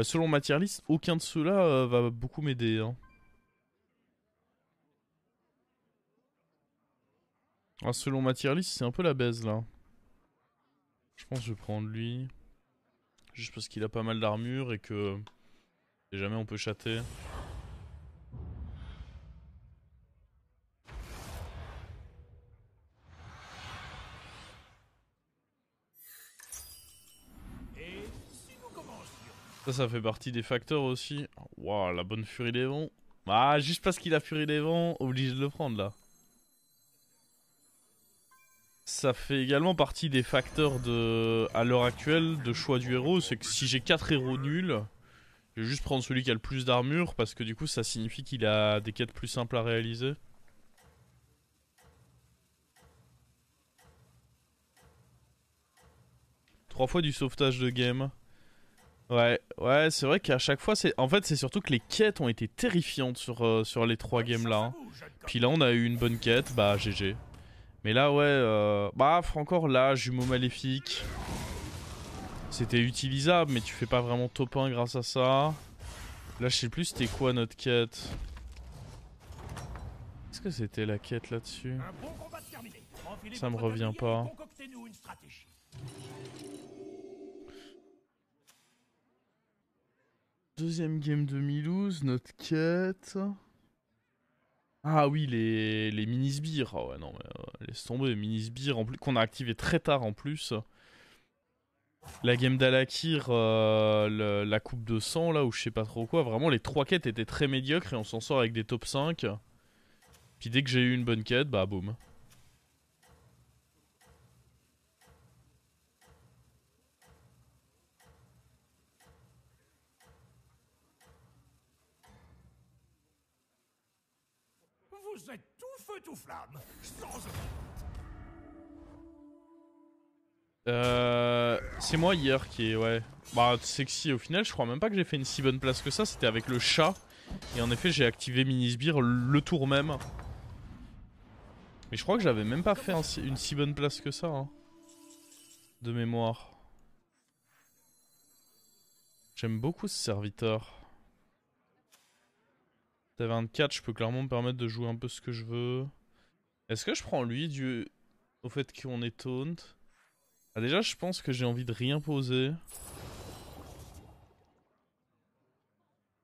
Selon ma tier list, aucun de ceux-là va beaucoup m'aider. Hein. Ah, selon ma tier list, c'est un peu la baise là. Je pense que je vais prendre lui. Juste parce qu'il a pas mal d'armure et que... Si jamais on peut chatter. Ça fait partie des facteurs aussi. Waouh, la bonne furie des vents. Ah, juste parce qu'il a furie des vents, obligé de le prendre là. Ça fait également partie des facteurs de, à l'heure actuelle, de choix du héros. C'est que si j'ai 4 héros nuls, je vais juste prendre celui qui a le plus d'armure parce que du coup ça signifie qu'il a des quêtes plus simples à réaliser. Trois fois du sauvetage de game. Ouais, ouais, c'est vrai qu'à chaque fois, c'est. En fait, c'est surtout que les quêtes ont été terrifiantes sur les 3 games là. Hein. Puis là, on a eu une bonne quête, bah GG. Mais là, ouais, bah, encore là, jumeau maléfique. C'était utilisable, mais tu fais pas vraiment top 1 grâce à ça. Là, je sais plus c'était quoi notre quête. Qu'est-ce que c'était la quête là-dessus? Ça me revient pas. Deuxième game de Milouz, notre quête. Ah oui, les mini-sbires. Ah ouais, non, mais laisse tomber. Mini-sbires qu'on a activé très tard en plus. La game d'Alakir, la coupe de sang, là, ou je sais pas trop quoi. Vraiment, les 3 quêtes étaient très médiocres et on s'en sort avec des top 5. Puis dès que j'ai eu une bonne quête, bah boum. Vous êtes tout feu tout flamme, sans... C'est moi hier qui est, ouais. Bah, sexy au final, je crois même pas que j'ai fait une si bonne place que ça. C'était avec le chat. Et en effet, j'ai activé Mini-Sbire le tour même. Mais je crois que j'avais même pas fait une si bonne place que ça. Hein, de mémoire. J'aime beaucoup ce serviteur. T'as 24, je peux clairement me permettre de jouer un peu ce que je veux. Est-ce que je prends lui dû au fait qu'on est taunt? Ah, déjà, je pense que j'ai envie de rien poser.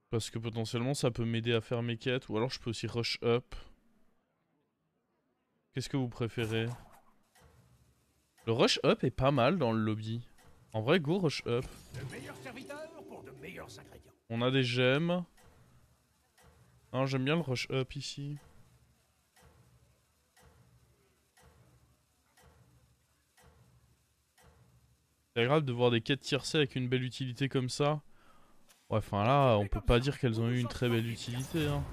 Parce que potentiellement ça peut m'aider à faire mes quêtes. Ou alors je peux aussi rush up. Qu'est-ce que vous préférez? Le rush up est pas mal dans le lobby. En vrai, go rush up. On a des gemmes. Non, j'aime bien le rush up ici. C'est agréable de voir des quêtes tier C avec une belle utilité comme ça. Ouais, enfin là, on peut pas dire qu'elles ont eu une très belle utilité. Hein.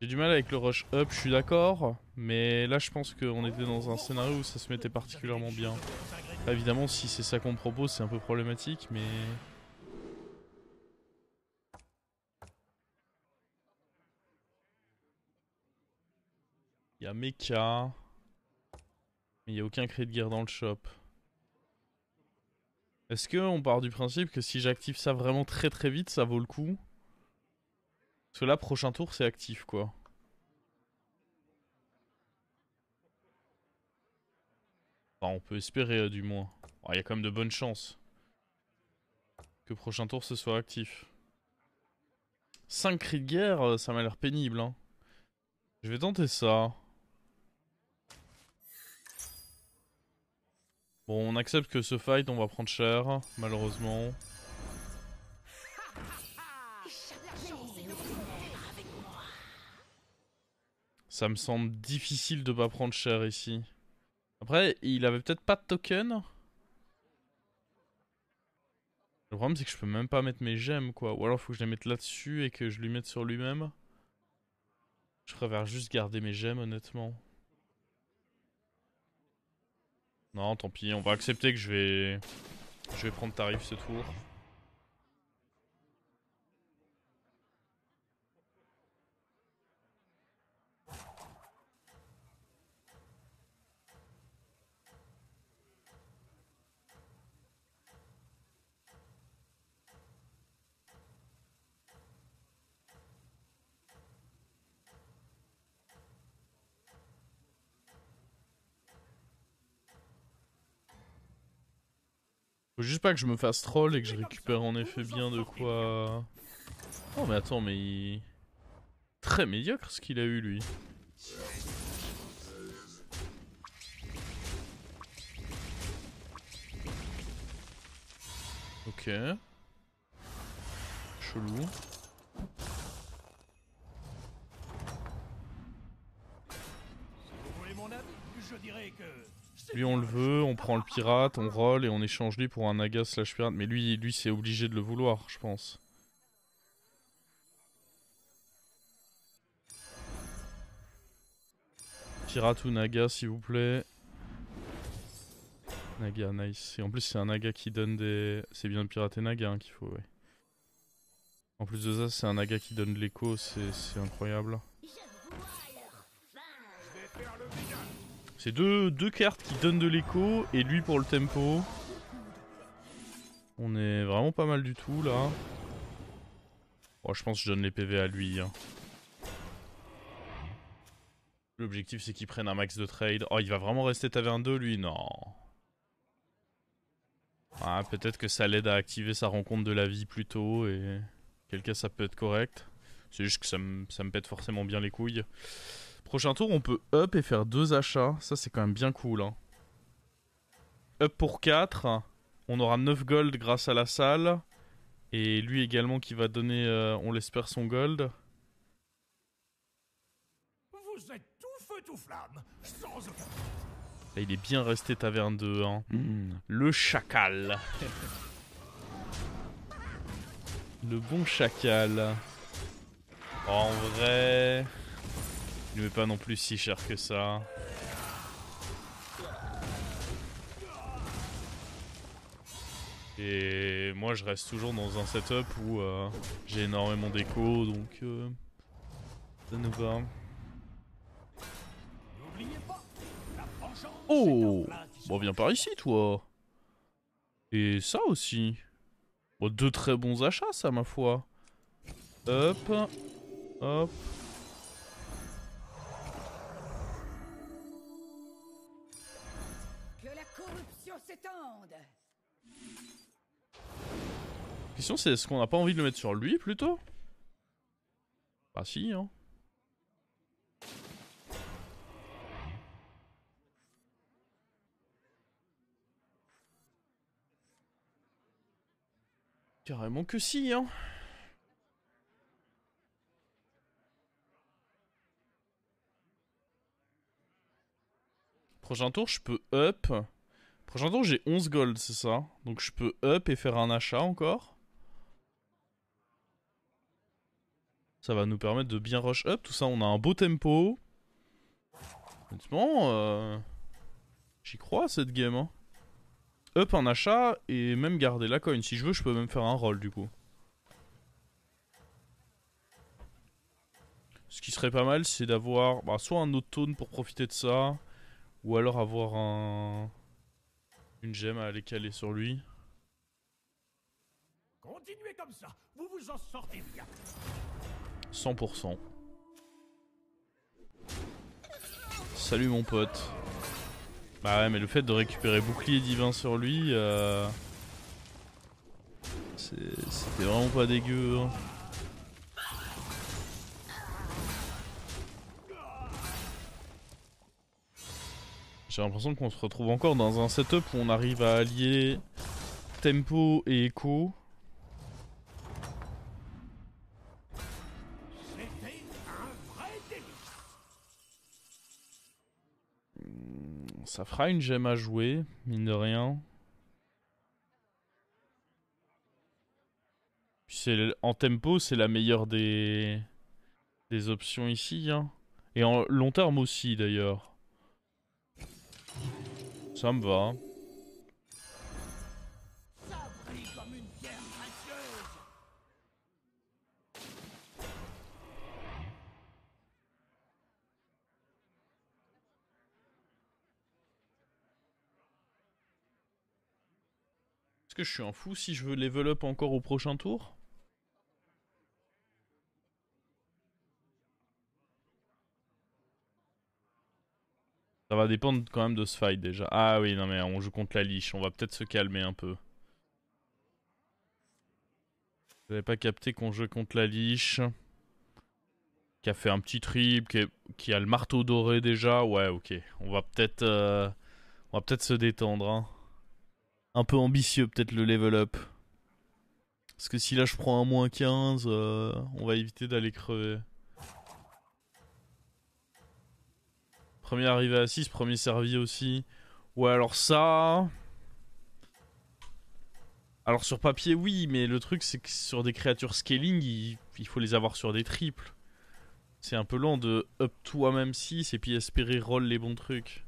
J'ai du mal avec le rush up, je suis d'accord. Mais là, je pense qu'on était dans un scénario où ça se mettait particulièrement bien. Là, évidemment, si c'est ça qu'on me propose, c'est un peu problématique, mais... Il y a Mecha. Mais il n'y a aucun cri de guerre dans le shop. Est-ce qu'on part du principe que si j'active ça vraiment très très vite, ça vaut le coup? Parce que là, prochain tour, c'est actif, quoi. Enfin, on peut espérer, du moins. Il y a quand même de bonnes chances que prochain tour, ce soit actif. 5 cris de guerre, ça m'a l'air pénible, hein. Je vais tenter ça. Bon, on accepte que ce fight, on va prendre cher, malheureusement. Ça me semble difficile de pas prendre cher ici. Après, il avait peut-être pas de token. Le problème c'est que je peux même pas mettre mes gemmes quoi. Ou alors faut que je les mette là-dessus et que je lui mette sur lui-même. Je préfère juste garder mes gemmes honnêtement. Non tant pis, on va accepter que je vais prendre tarif ce tour. Faut juste pas que je me fasse troll et que je récupère en effet bien de quoi... Oh mais attends, mais il... Très médiocre ce qu'il a eu lui. Ok. Chelou. Lui on le veut, on prend le pirate, on roll et on échange lui pour un naga slash pirate. Mais lui c'est obligé de le vouloir, je pense. Pirate ou naga s'il vous plaît. Naga, nice. Et en plus c'est un naga qui donne des... C'est bien de pirater naga hein, qu'il faut, ouais. En plus de ça c'est un naga qui donne de l'écho, c'est incroyable. C'est deux cartes qui donnent de l'écho et lui pour le tempo. On est vraiment pas mal du tout là. Oh, je pense que je donne les PV à lui. Hein. L'objectif c'est qu'il prenne un max de trade. Oh, il va vraiment rester taverne 2 lui? Non. Ah, peut-être que ça l'aide à activer sa rencontre de la vie plus tôt et... Quel cas ça peut être correct. C'est juste que ça me pète forcément bien les couilles. Prochain tour on peut up et faire 2 achats. Ça c'est quand même bien cool. Hein. Up pour 4. On aura 9 gold grâce à la salle. Et lui également qui va donner, on l'espère, son gold. Vous êtes tout feu tout flamme, sans aucun... Là, il est bien resté taverne 2. Hein. Le chacal. Le bon chacal. Oh, en vrai... Il ne met pas non plus si cher que ça. Et moi je reste toujours dans un setup où j'ai énormément d'écho, donc ça nous va. Oh, bon viens par ici toi. Et ça aussi. Bon, 2 très bons achats ça ma foi. Hop, hop. Que la corruption s'étende. La question c'est est-ce qu'on n'a pas envie de le mettre sur lui plutôt? Bah si hein. Carrément que si hein. Prochain tour je peux up. Prochain tour j'ai 11 gold c'est ça. Donc je peux up et faire un achat encore. Ça va nous permettre de bien rush up. Tout ça on a un beau tempo. Honnêtement j'y crois à cette game hein. Up un achat et même garder la coin. Si je veux je peux même faire un roll du coup. Ce qui serait pas mal c'est d'avoir soit un autre tone pour profiter de ça. Ou alors avoir une gemme à aller caler sur lui. Continuez comme ça, vous vous en sortez bien. 100%. Salut mon pote. Bah ouais mais le fait de récupérer bouclier divin sur lui c'était vraiment pas dégueu hein. J'ai l'impression qu'on se retrouve encore dans un setup où on arrive à allier tempo et écho. C'était un vrai délice. Ça fera une gemme à jouer, mine de rien. Puis en tempo, c'est la meilleure des options ici. Hein. Et en long terme aussi d'ailleurs. Ça me va. Ça brille comme une pierre précieuse. Est-ce que je suis un fou si je veux level up encore au prochain tour? Ça va dépendre quand même de ce fight déjà. Ah oui, non mais on joue contre la liche, on va peut-être se calmer un peu. J'avais pas capté qu'on jouait contre la Liche. Qui a fait un petit trip, qui a le marteau doré déjà. Ouais, ok. On va peut-être se détendre. Hein. Un peu ambitieux peut-être le level up. Parce que si là je prends un -15, on va éviter d'aller crever. Premier arrivé à 6, premier servi aussi. Ouais, alors ça... Alors sur papier oui, mais le truc c'est que sur des créatures scaling, il faut les avoir sur des triples. C'est un peu lent de up toi-même 6 et puis espérer roll les bons trucs.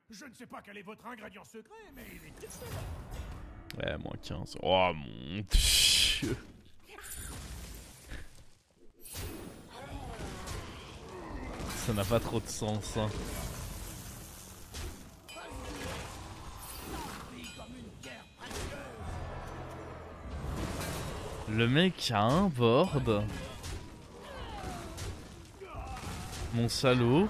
Je ne sais pas quel est votre ingrédient secret, mais il est excellent. Ouais, -15. Oh mon dieu. Ça n'a pas trop de sens. Hein. Le mec a un board. Mon salaud.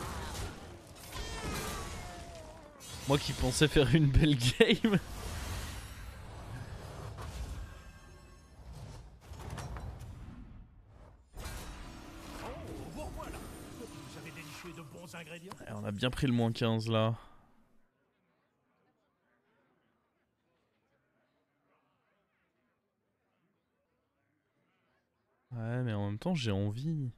Moi qui pensais faire une belle game. Vous avez déniché de bons ingrédients. Ouais, on a bien pris le -15 là. Ouais, mais en même temps, j'ai envie.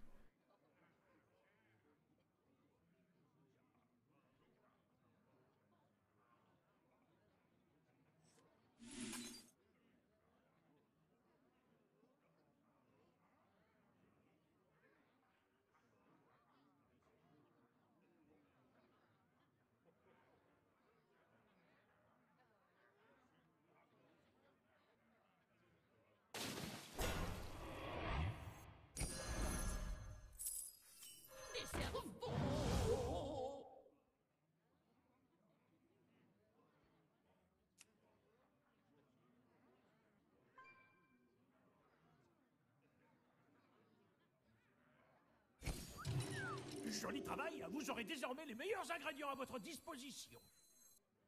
Joli travail, vous aurez désormais les meilleurs ingrédients à votre disposition.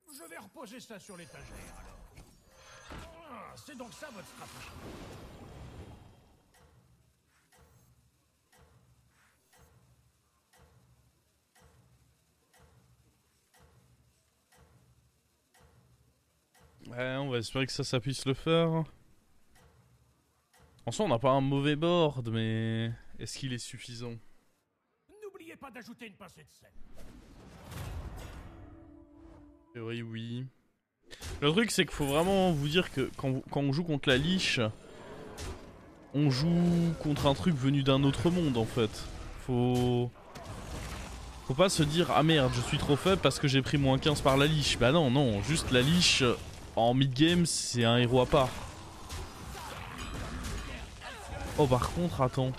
Je vais reposer ça sur l'étagère alors. Ah, c'est donc ça votre stratégie. Ouais, on va espérer que ça puisse le faire. En soi, on n'a pas un mauvais board, mais est-ce qu'il est suffisant? N'oubliez pas d'ajouter une pincée de sel. Oui, oui. Le truc, c'est qu'il faut vraiment vous dire que quand on joue contre la Liche, on joue contre un truc venu d'un autre monde, en fait. Faut pas se dire, ah merde, je suis trop faible parce que j'ai pris -15 par la Liche. Bah non, non, juste la Liche, en mid-game, c'est un héros à part. Oh, par contre, attends.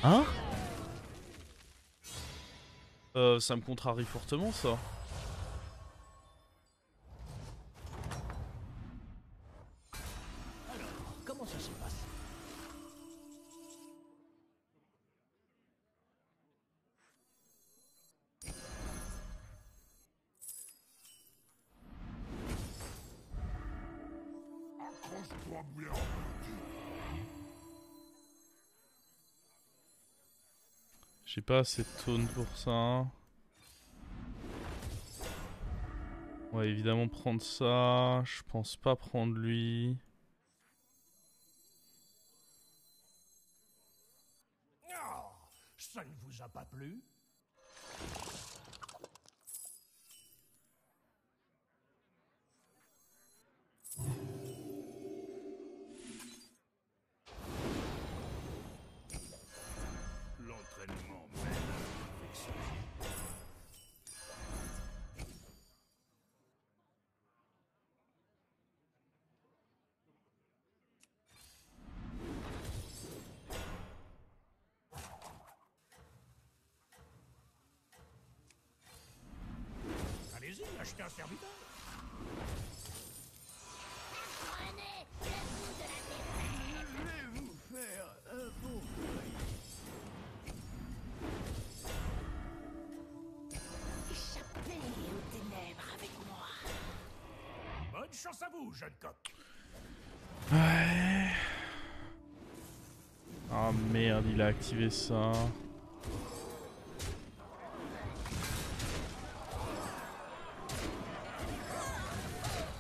Hein? Ça me contrarie fortement, ça. Comment ça se passe? Accroche-toi bien. J'ai pas assez de taunt pour ça. On va évidemment prendre ça. Je pense pas prendre lui. Oh, ça ne vous a pas plu? L'entraînement mène à la perfection. Allez-y, achetez un serviteur. Voulez-vous faire un beau Échappez aux ténèbres avec moi. Bonne chance à vous, jeune coq. Ouais. Ah merde, il a activé ça.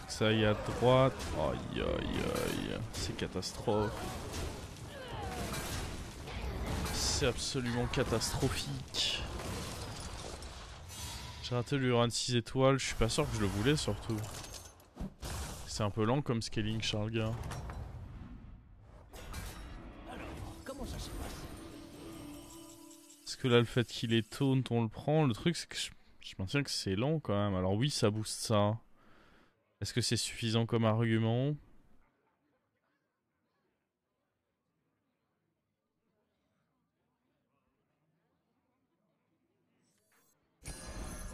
Ça y est à droite. Aïe aïe aïe. C'est catastrophe. C'est absolument catastrophique. J'ai raté le run 6 étoiles. Je suis pas sûr que je le voulais surtout. C'est un peu lent comme scaling, Charles gars. Comment ça se passe? Parce que là, le fait qu'il est taunt, on le prend. Le truc, c'est que je maintiens que c'est lent quand même. Alors oui, ça booste ça. Est-ce que c'est suffisant comme argument?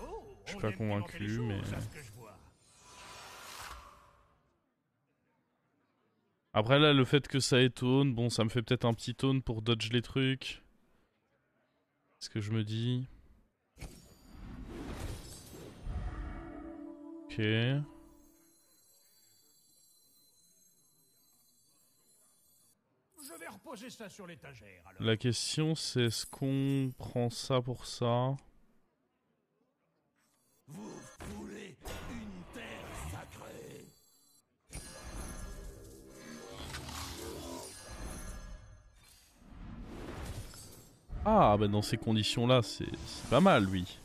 Oh, Je suis on pas aime convaincu, piquer les mais... choses, à ce que je vois. Après là, le fait que ça ait taunt, bon, ça me fait peut-être un petit taunt pour dodge les trucs. C'est ce que je me dis. Ok. Je vais reposer ça sur l'étagère, alors. La question c'est est-ce qu'on prend ça pour ça? Vous foulez une terre sacrée. Ah, bah dans ces conditions-là, c'est pas mal, oui.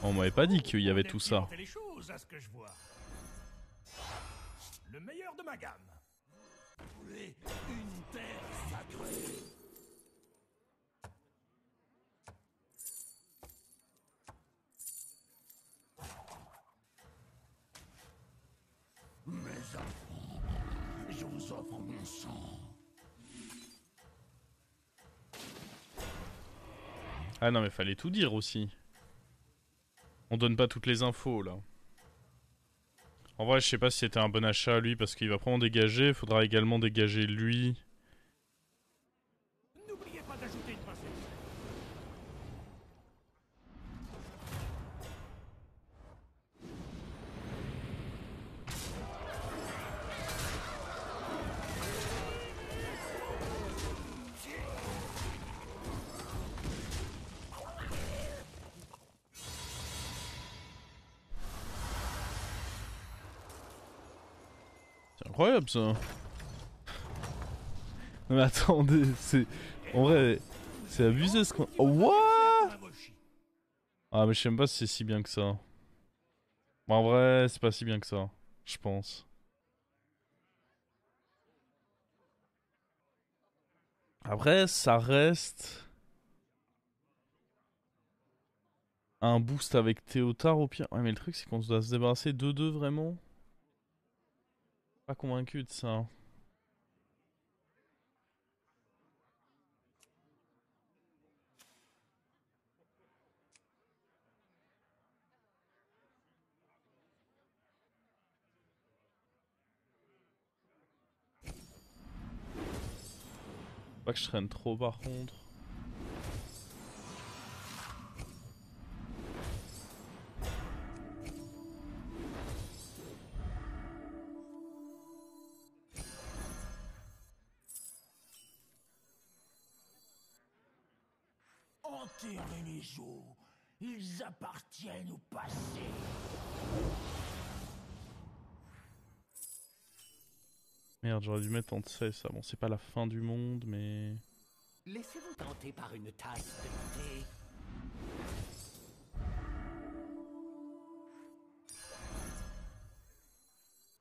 On m'avait pas dit qu'il y avait On tout aime ça. pimenter les choses, à ce que je vois. Le meilleur de ma gamme. Vous foulez une terre sacrée. Mes enfants, je vous offre mon sang. Ah non, mais fallait tout dire aussi. On donne pas toutes les infos là. En vrai, je sais pas si c'était un bon achat lui parce qu'il va probablement dégager. Il faudra également dégager lui. N'oubliez pas d'ajouter une princesse. C'est incroyable ça. Non mais attendez, c'est... En vrai, c'est abusé ce qu'on... Oh, what? Ah mais je sais même pas si c'est si bien que ça. Bon, en vrai, c'est pas si bien que ça, je pense. Après, ça reste... un boost avec Théotard au pire. Ouais mais le truc c'est qu'on doit se débarrasser 2-2 vraiment. Pas convaincu de ça. Pas que je traîne trop par contre. Enterrez les os. Ils appartiennent au passé. Merde, j'aurais dû mettre en dessous ça. Bon, c'est pas la fin du monde, mais... Laissez-vous tenter par une tasse de thé.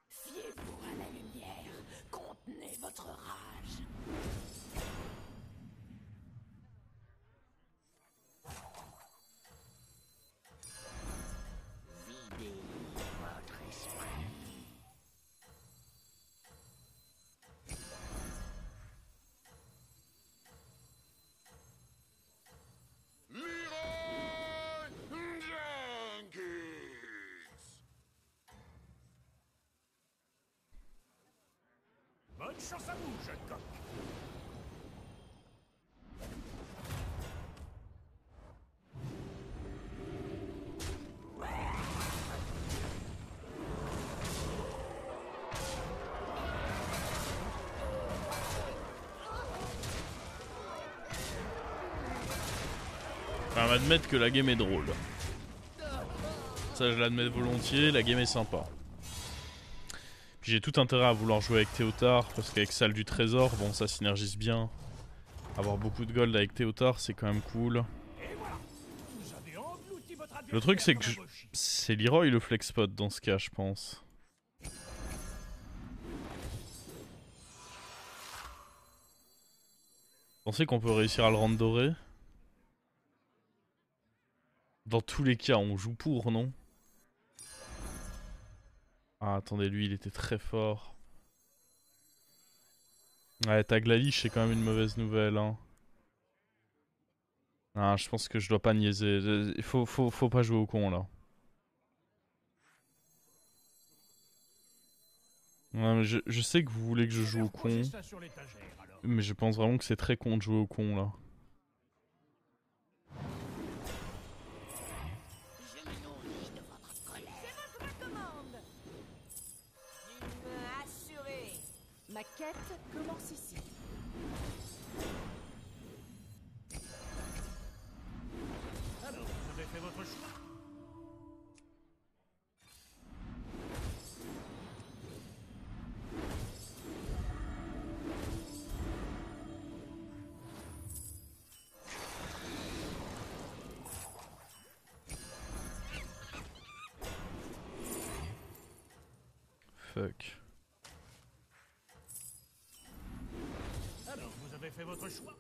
Fiez-vous à la lumière. Contenez votre rage. Videz votre esprit. Leroy Jenkins. Bonne chance à vous, jeune coq. va admettre que la game est drôle. Ça je l'admets volontiers, la game est sympa. Puis j'ai tout intérêt à vouloir jouer avec Théotard, parce qu'avec Salle du Trésor, bon ça synergise bien. Avoir beaucoup de gold avec Théotard c'est quand même cool. Le truc c'est que c'est Leroy le flexpot dans ce cas je pense. Pensez qu'on peut réussir à le rendre doré? Dans tous les cas, on joue pour, non? Ah, attendez, lui, il était très fort. Ouais, Taglalish, c'est quand même une mauvaise nouvelle, hein. Ah, je pense que je dois pas niaiser. Il faut pas jouer au con, là. Ouais, mais je sais que vous voulez que je joue au con. Mais je pense vraiment que c'est très con de jouer au con, là. Ma quête commence ici. Alors, vous avez fait votre choix. Fuck. Alors, vous avez fait votre choix.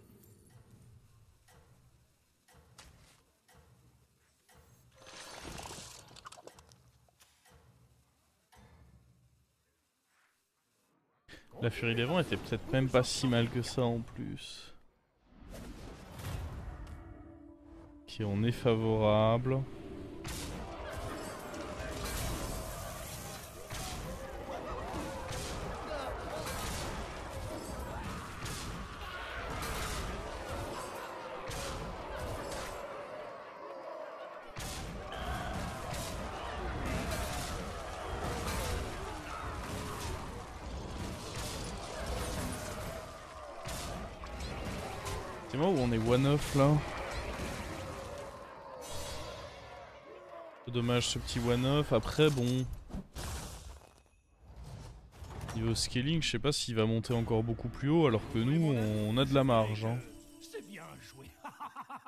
La Furie des Vents était peut-être même pas si mal que ça en plus. Ok, on est favorable. C'est moi où on est one-off là. Dommage ce petit one-off. Après bon. Niveau scaling, je sais pas s'il va monter encore beaucoup plus haut alors que nous on a de la marge. Hein. C'est bien joué.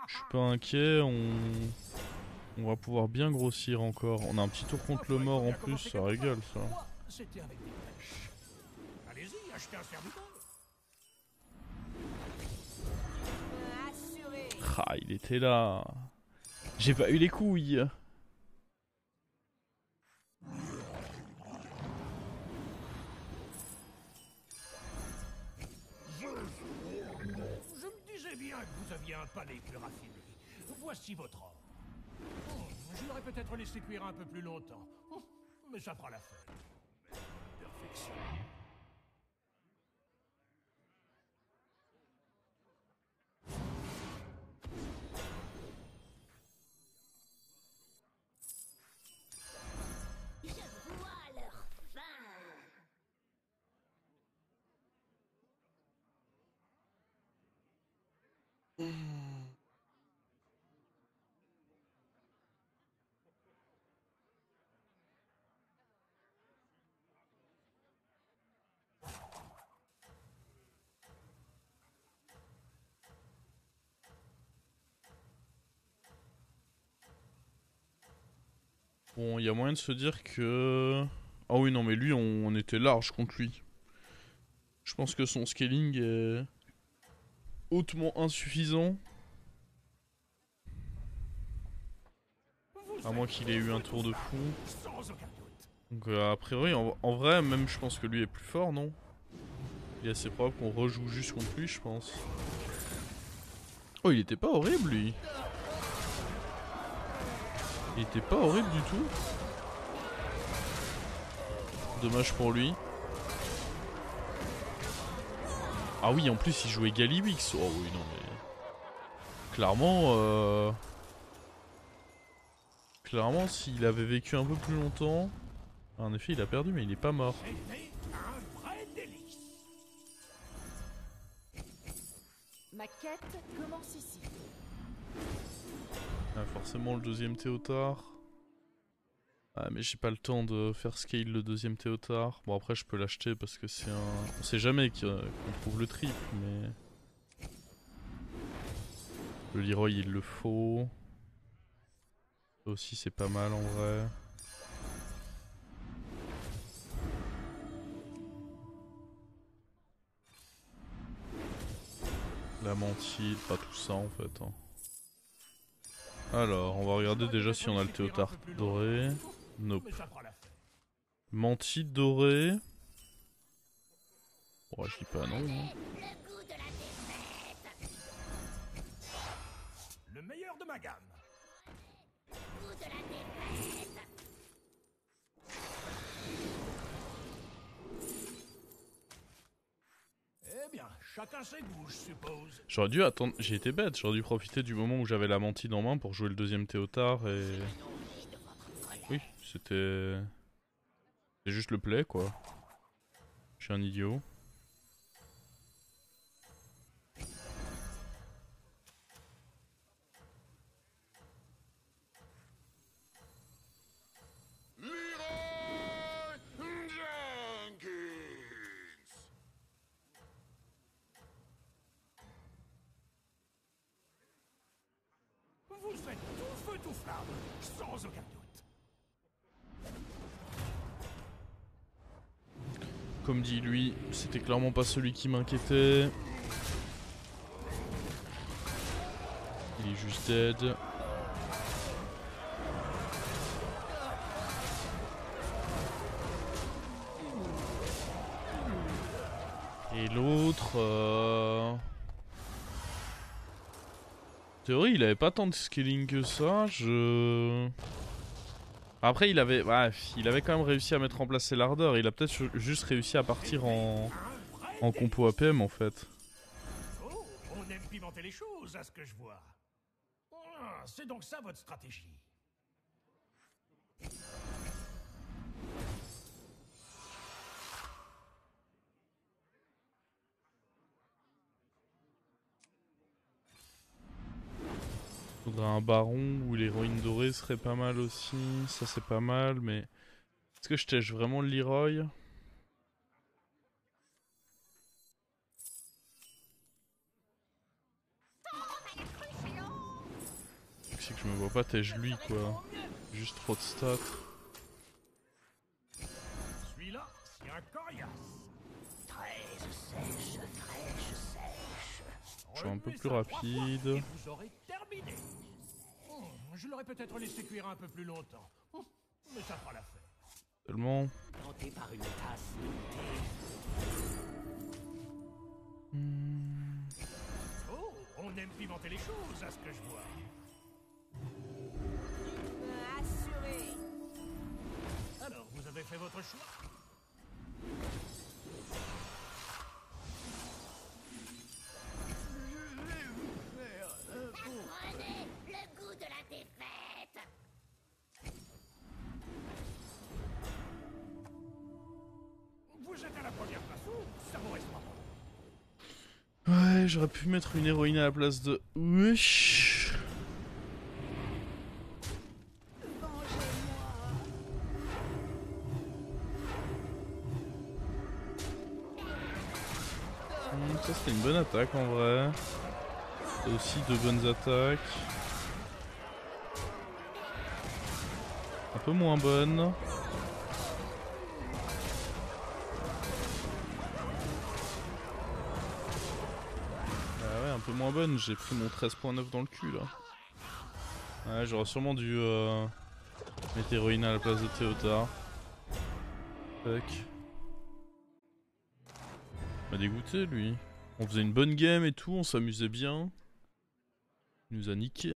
Je suis pas inquiet, on va pouvoir bien grossir encore. On a un petit tour contre le mort en plus, ça régale ça. C'était avec des pêches. Allez-y, achetez un serviteur. Ah, il était là. J'ai pas eu les couilles. Je me disais bien que vous aviez un palais plus raffiné. Voici votre ordre. Je l'aurais peut-être laissé cuire un peu plus longtemps. Mais ça fera l'affaire. Perfection. Je vois leur fin. Bon, il y a moyen de se dire que... Ah oui, non, mais lui, on était large contre lui. Je pense que son scaling est hautement insuffisant. À moins qu'il ait eu un tour de fou. Donc a priori, en vrai, même je pense que lui est plus fort, non? Il est assez probable qu'on rejoue juste contre lui, je pense. Oh, il était pas horrible, lui. Il était pas horrible du tout. Dommage pour lui. Ah oui, en plus il jouait Galibix. Oh oui, non mais... Clairement, s'il avait vécu un peu plus longtemps... En effet, il a perdu, mais il est pas mort. C'était un vrai délice. Ma quête commence ici. Ah, forcément le deuxième Théotard. Ah mais j'ai pas le temps de faire scale le deuxième Théotard. Bon après je peux l'acheter parce que c'est un... On sait jamais qu'on trouve le triple mais... Le Leroy il le faut. Ça aussi c'est pas mal en vrai. La mantille, pas tout ça en fait. Hein. Alors, on va regarder déjà si on a le Théotard doré. Nope. Mantille dorée. Bon, je dis pas non. Hein. Le meilleur de ma gamme. Eh bien, chacun ses goûts, je suppose. J'aurais dû attendre, j'ai été bête, j'aurais dû profiter du moment où j'avais la mantille en main pour jouer le deuxième Théotard et... Oui, c'était... C'est juste le play quoi. Je suis un idiot. Vous êtes tout feu, tout flamme, sans aucun doute. Comme dit lui, c'était clairement pas celui qui m'inquiétait. Il est juste dead. Et l'autre... En théorie, il avait pas tant de scaling que ça, Après, il avait quand même réussi à mettre en place ses lardeurs. Il a peut-être juste réussi à partir en compo APM en fait. Oh, on aime pimenter les choses, à ce que je vois. Ah, c'est donc ça votre stratégie. Faudrait un baron ou l'héroïne dorée serait pas mal aussi. Ça c'est pas mal, mais... Est-ce que je tèche vraiment le Leroy? C'est que je me vois pas tèche lui quoi. Juste trop de stats. Celui-là, c'est un coriace. Je suis un peu plus rapide. Et vous aurez terminé. Je l'aurais peut-être laissé cuire un peu plus longtemps. Mais ça fera l'affaire. Tellement. Tenté par une tasse de thé. Oh, on aime pimenter les choses, à ce que je vois. Assuré. Alors, vous avez fait votre choix? Prenez le goût de la défaite. Vous êtes à la première place où ça vous restera pas. Ouais, j'aurais pu mettre une héroïne à la place de... Wesh. Ça c'était une bonne attaque en vrai. Et aussi de bonnes attaques. Un peu moins bonnes. Ah ouais, un peu moins bonne, j'ai pris mon 13.9 dans le cul là. Ouais, j'aurais sûrement dû mettre héroïne à la place de Théotard. Fuck. Il m'a dégoûté lui. On faisait une bonne game et tout, on s'amusait bien. Il nous a niqué.